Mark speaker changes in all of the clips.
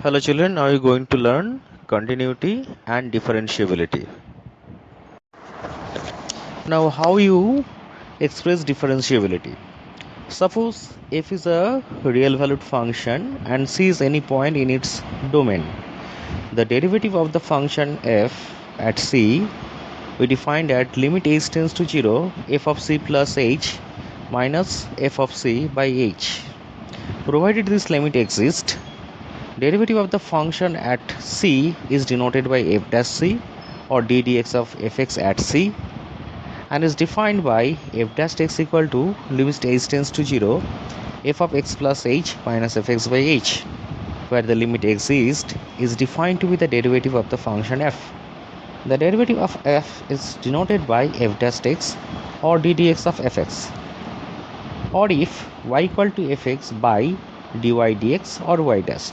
Speaker 1: Hello children, now you're going to learn continuity and differentiability. Now how you express differentiability. Suppose f is a real valued function and c is any point in its domain. The derivative of the function f at c we defined at limit h tends to 0 f of c plus h minus f of c by h. Provided this limit exists, derivative of the function at c is denoted by f dash c or d dx of fx at c and is defined by f dash x equal to limit h tends to 0 f of x plus h minus fx by h, where the limit exists is defined to be the derivative of the function f. The derivative of f is denoted by f dash x or d dx of fx, or if y equal to fx by dy dx or y dash.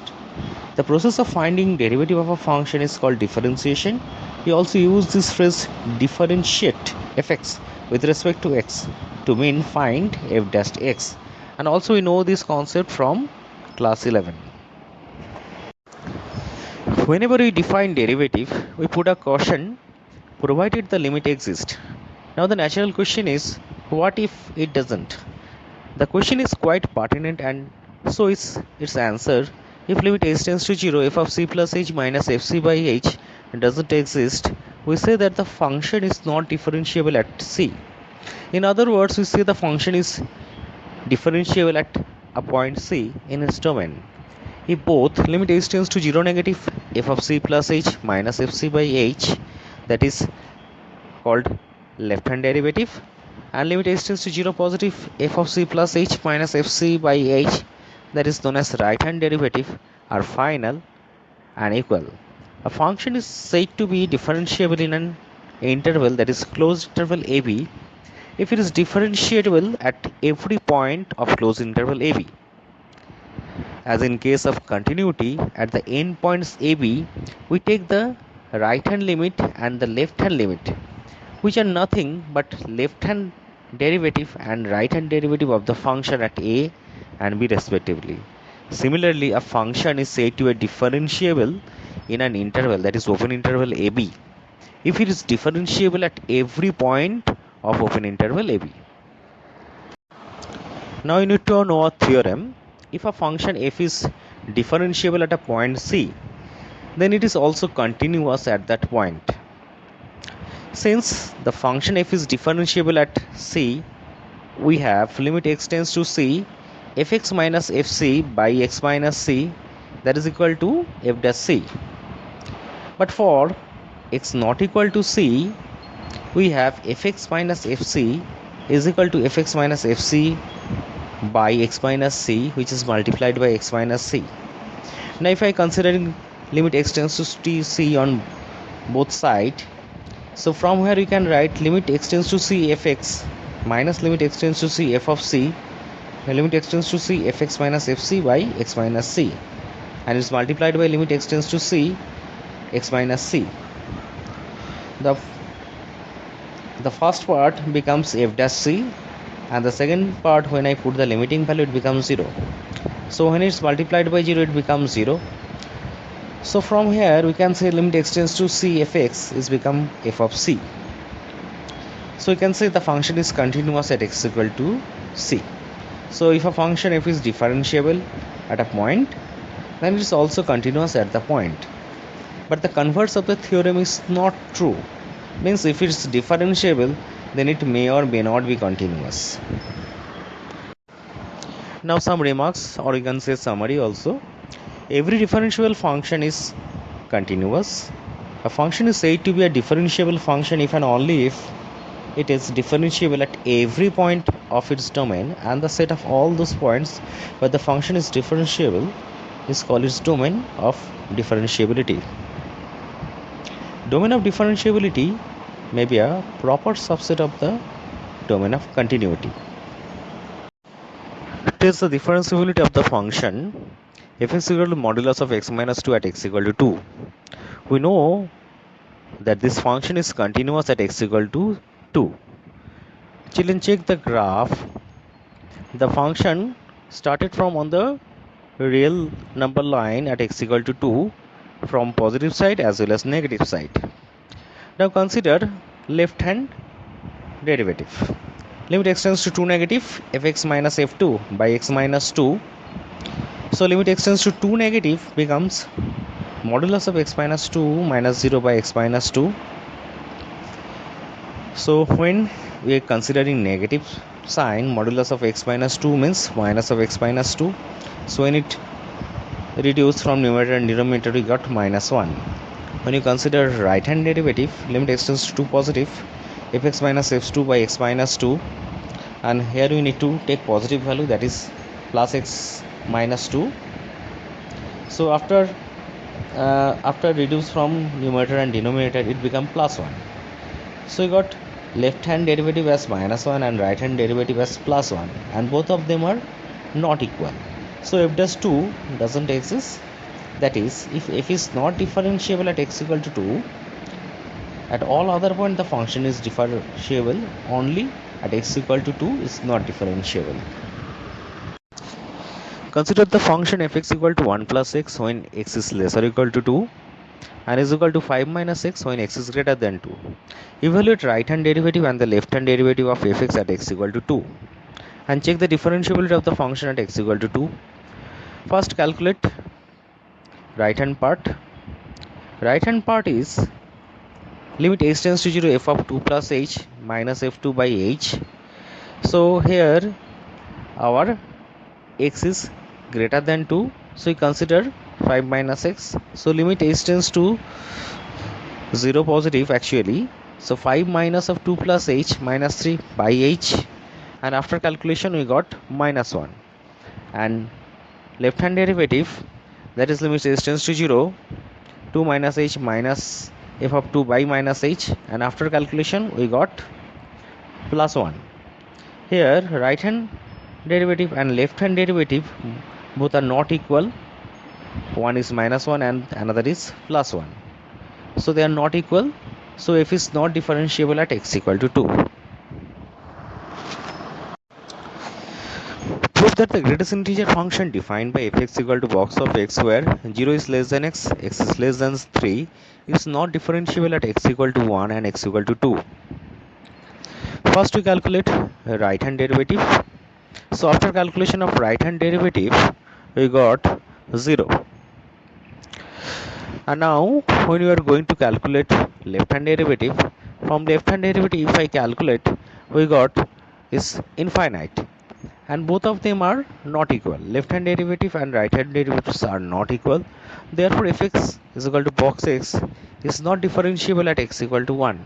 Speaker 1: The process of finding derivative of a function is called differentiation. We also use this phrase differentiate fx with respect to x to mean find f dash x, and also we know this concept from class 11. Whenever we define derivative, we put a caution provided the limit exists. Now the natural question is, what if it doesn't? The question is quite pertinent, and so is its answer. If limit h tends to 0 f of c plus h minus fc by h doesn't exist, we say that the function is not differentiable at c. In other words, we say the function is differentiable at a point c in its domain. If both limit h tends to 0 negative f of c plus h minus fc by h, that is called left hand derivative, and limit h tends to 0 positive f of c plus h minus fc by h, that is known as right hand derivative, are final and equal. A function is said to be differentiable in an interval, that is closed interval ab, if it is differentiable at every point of closed interval ab. As in case of continuity, at the endpoints ab we take the right hand limit and the left hand limit, which are nothing but left hand derivative and right hand derivative of the function at a and b respectively. Similarly, a function is said to be differentiable in an interval, that is open interval ab, if it is differentiable at every point of open interval ab. Now you need to know a theorem. If a function f is differentiable at a point c, then it is also continuous at that point. Since the function f is differentiable at c, we have limit x tends to c fx minus fc by x minus c, that is equal to f dash c. But for x not equal to c, we have fx minus fc is equal to fx minus fc by x minus c, which is multiplied by x minus c. Now if I consider limit x tends to c on both sides, so from here you can write limit x tends to c fx minus limit x tends to c f of c, limit x tends to c fx minus fc by x minus c, and it's multiplied by limit x tends to c x minus c. The first part becomes f dash c, and the second part, when I put the limiting value, it becomes 0. So when it's multiplied by 0, it becomes 0. So from here we can say limit x tends to c fx is become f of c. So you can say the function is continuous at x equal to c. So if a function f is differentiable at a point, then it is also continuous at the point. But the converse of the theorem is not true. Means if it is differentiable, then it may or may not be continuous. Now some remarks, or you can say summary also. Every differentiable function is continuous. A function is said to be a differentiable function if and only if it is differentiable at every point of its domain, and the set of all those points where the function is differentiable is called its domain of differentiability. Domain of differentiability may be a proper subset of the domain of continuity. Test the differentiability of the function f is equal to modulus of x minus 2 at x equal to 2. We know that this function is continuous at x equal to 2. Children, check the graph. The function started from on the real number line at x equal to 2 from positive side as well as negative side. Now consider left hand derivative. Limit extends to 2 negative fx minus f2 by x minus 2. So limit extends to 2 negative becomes modulus of x minus 2 minus 0 by x minus 2. So when we are considering negative sign, modulus of x minus 2 means minus of x minus 2. So when it reduced from numerator and denominator, we got minus 1. When you consider right hand derivative, limit extends to 2 positive fx minus f2 by x minus 2, and here we need to take positive value, that is plus x minus 2. So after reduce from numerator and denominator, it become plus 1. So you got left hand derivative as minus 1 and right hand derivative as plus 1, and both of them are not equal. So f dash 2 doesn't exist. That is, if f is not differentiable at x equal to 2, at all other points the function is differentiable, only at x equal to 2 is not differentiable. Consider the function fx equal to 1 plus x when x is less or equal to 2 and is equal to 5 minus x when x is greater than 2. Evaluate right hand derivative and the left hand derivative of fx at x equal to 2 and check the differentiability of the function at x equal to 2. First calculate right hand part. Right hand part is limit h tends to 0 f of 2 plus h minus f2 by h. So here our x is greater than 2, so we consider 5 minus x. So limit h tends to 0 positive actually. So 5 minus of 2 plus h minus 3 by h, and after calculation we got minus 1. And left hand derivative, that is limit h tends to 0, 2 minus h minus f of 2 by minus h, and after calculation we got plus 1. Here right hand derivative and left hand derivative both are not equal. One is minus 1 and another is plus 1. So they are not equal. So f is not differentiable at x equal to 2. Prove that the greatest integer function defined by fx equal to box of x where 0 is less than x, x is less than 3 is not differentiable at x equal to 1 and x equal to 2. First we calculate right hand derivative. So after calculation of right hand derivative we got 0. And now when we are going to calculate left hand derivative, from left hand derivative if I calculate, we got is infinite, and both of them are not equal. Left hand derivative and right hand derivatives are not equal. Therefore fx is equal to box x is not differentiable at x equal to 1.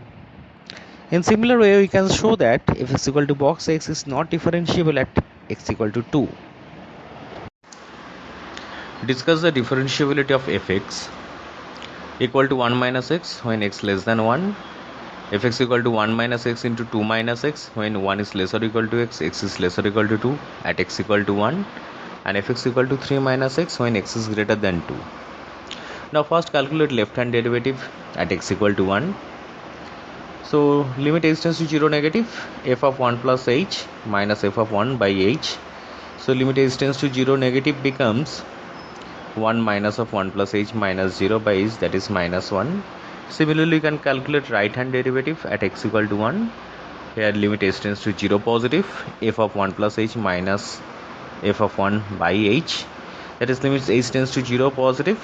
Speaker 1: In similar way we can show that f is equal to box x is not differentiable at x equal to 2. Discuss the differentiability of fx equal to 1 minus x when x less than 1, fx equal to 1 minus x into 2 minus x when 1 is less or equal to x, x is less or equal to 2 at x equal to 1, and fx equal to 3 minus x when x is greater than 2. Now first calculate left hand derivative at x equal to 1. So limit h tends to 0 negative f of 1 plus h minus f of 1 by h. So limit h tends to 0 negative becomes 1 minus of 1 plus h minus 0 by h, that is minus 1. Similarly you can calculate right hand derivative at x equal to 1. Here limit h tends to 0 positive f of 1 plus h minus f of 1 by h, that is limit h tends to 0 positive.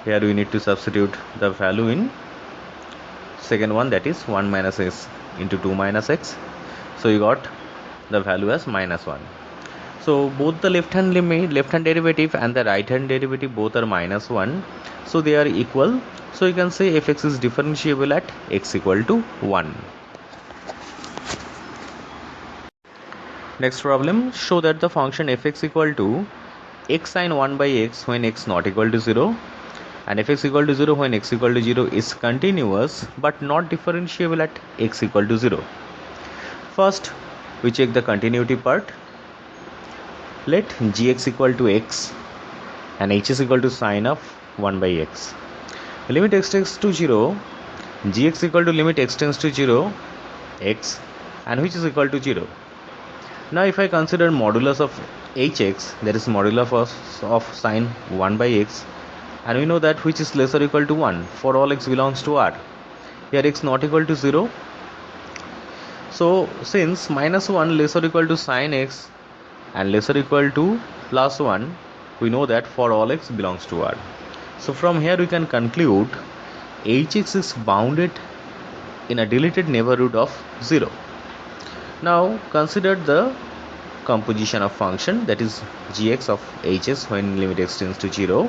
Speaker 1: Here we need to substitute the value in second one, that is 1 minus x into 2 minus x. So you got the value as minus 1. So both the left hand derivative and the right hand derivative both are minus 1. So they are equal. So you can say fx is differentiable at x equal to 1. Next problem, show that the function fx equal to x sin 1 by x when x not equal to 0 and fx equal to 0 when x equal to 0 is continuous but not differentiable at x equal to 0. First we check the continuity part. Let gx equal to x and h is equal to sine of 1 by x. Limit x tends to 0, gx equal to limit x tends to 0 x, and which is equal to 0. Now if I consider modulus of hx, that is modulus of sine 1 by x, and we know that which is lesser or equal to 1 for all x belongs to R. Here x not equal to 0. So since minus 1 lesser or equal to sine x and lesser or equal to plus 1, we know that for all x belongs to R. So from here we can conclude hx is bounded in a deleted neighborhood of 0. Now consider the composition of function, that is gx of hs when limit x tends to 0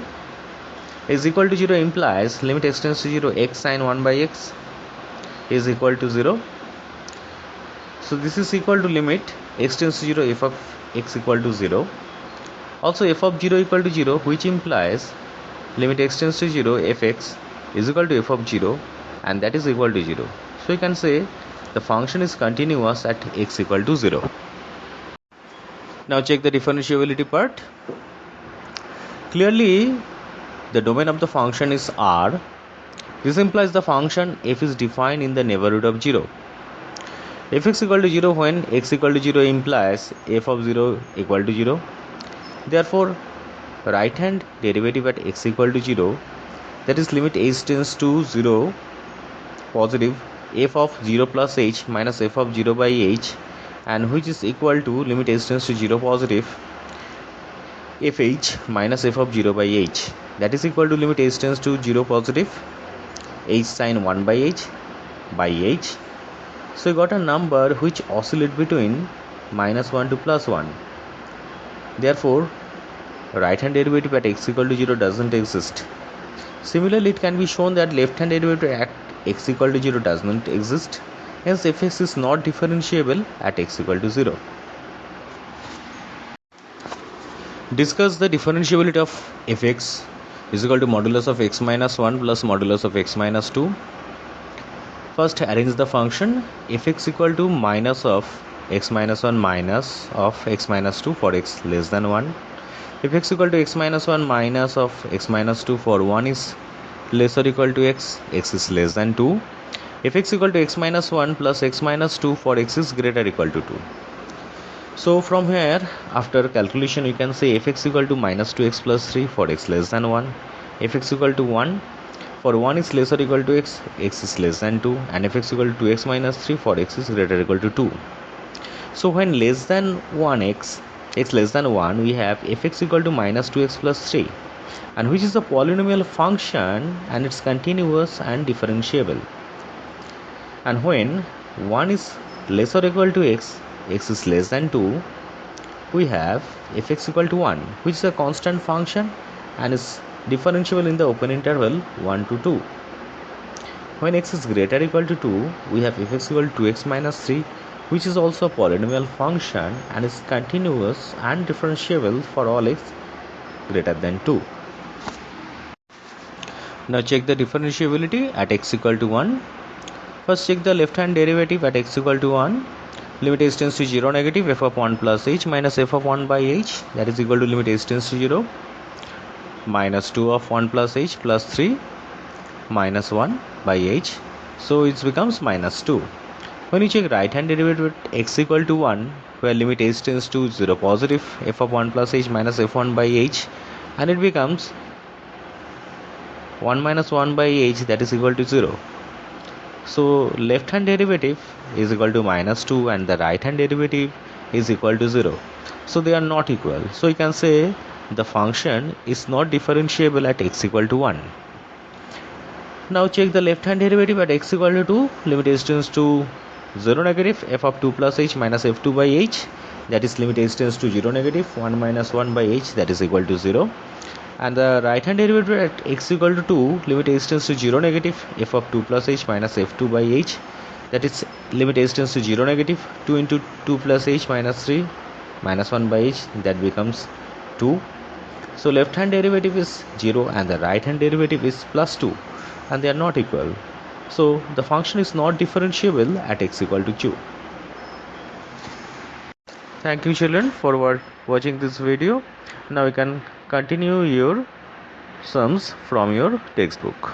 Speaker 1: is equal to 0 implies limit x tends to 0 x sine 1 by x is equal to 0. So this is equal to limit x tends to 0 f of x equal to 0. Also f of 0 equal to 0, which implies limit x tends to 0 fx is equal to f of 0, and that is equal to 0. So you can say the function is continuous at x equal to 0. Now check the differentiability part. Clearly the domain of the function is R. This implies the function f is defined in the neighborhood of 0. Fx equal to 0 when x equal to 0 implies f of 0 equal to 0. Therefore right hand derivative at x equal to 0, that is limit h tends to 0 positive f of 0 plus h minus f of 0 by h, and which is equal to limit h tends to 0 positive fh minus f of 0 by h, that is equal to limit h tends to 0 positive h sine 1 by h. So you got a number which oscillate between minus 1 to plus 1. Therefore right hand derivative at x equal to 0 doesn't exist. Similarly, it can be shown that left hand derivative at x equal to 0 does not exist. Hence fx is not differentiable at x equal to 0. Discuss the differentiability of fx is equal to modulus of x minus 1 plus modulus of x minus 2. First arrange the function fx equal to minus of x minus 1 minus of x minus 2 for x less than 1. If x equal to x minus 1 minus of x minus 2 for 1 is less or equal to x is less than 2. If x equal to x minus 1 plus x minus 2 for x is greater or equal to 2. So from here after calculation you can say fx equal to minus 2x plus 3 for x less than 1. Fx equal to 1 for 1 is less or equal to x is less than 2, and fx equal to 2x minus 3 for x is greater or equal to 2. So when less than 1 x less than 1, we have fx equal to minus 2x plus 3, and which is a polynomial function and it's continuous and differentiable. And when 1 is less or equal to x is less than 2, we have fx equal to 1, which is a constant function and is differentiable in the open interval 1 to 2. When x is greater or equal to 2, we have fx equal to 2x minus 3, which is also a polynomial function and is continuous and differentiable for all x greater than 2. Now check the differentiability at x equal to 1. First check the left hand derivative at x equal to 1. Limit h tends to 0 negative f of 1 plus h minus f of 1 by h, that is equal to limit h tends to 0 minus 2 of 1 plus h plus 3 minus 1 by h. So it becomes minus 2. When you check right hand derivative at x equal to 1, where limit h tends to 0 positive f of 1 plus h minus f1 by h, and it becomes 1 minus 1 by h, that is equal to 0. So left hand derivative is equal to minus 2 and the right hand derivative is equal to 0. So they are not equal. So you can say the function is not differentiable at x equal to 1. Now check the left hand derivative at x equal to 2. Limit h tends to 0 negative f of 2 plus h minus f2 by h, that is limit h tends to 0 negative 1 minus 1 by h, that is equal to 0. And the right hand derivative at x equal to 2, limit h tends to 0 negative f of 2 plus h minus f2 by h, that is limit h tends to 0 negative 2 into 2 plus h minus 3 minus 1 by h, that becomes 2. So left hand derivative is 0 and the right hand derivative is plus 2, and they are not equal. So the function is not differentiable at x equal to 2. Thank you children for watching this video. Now you can continue your sums from your textbook.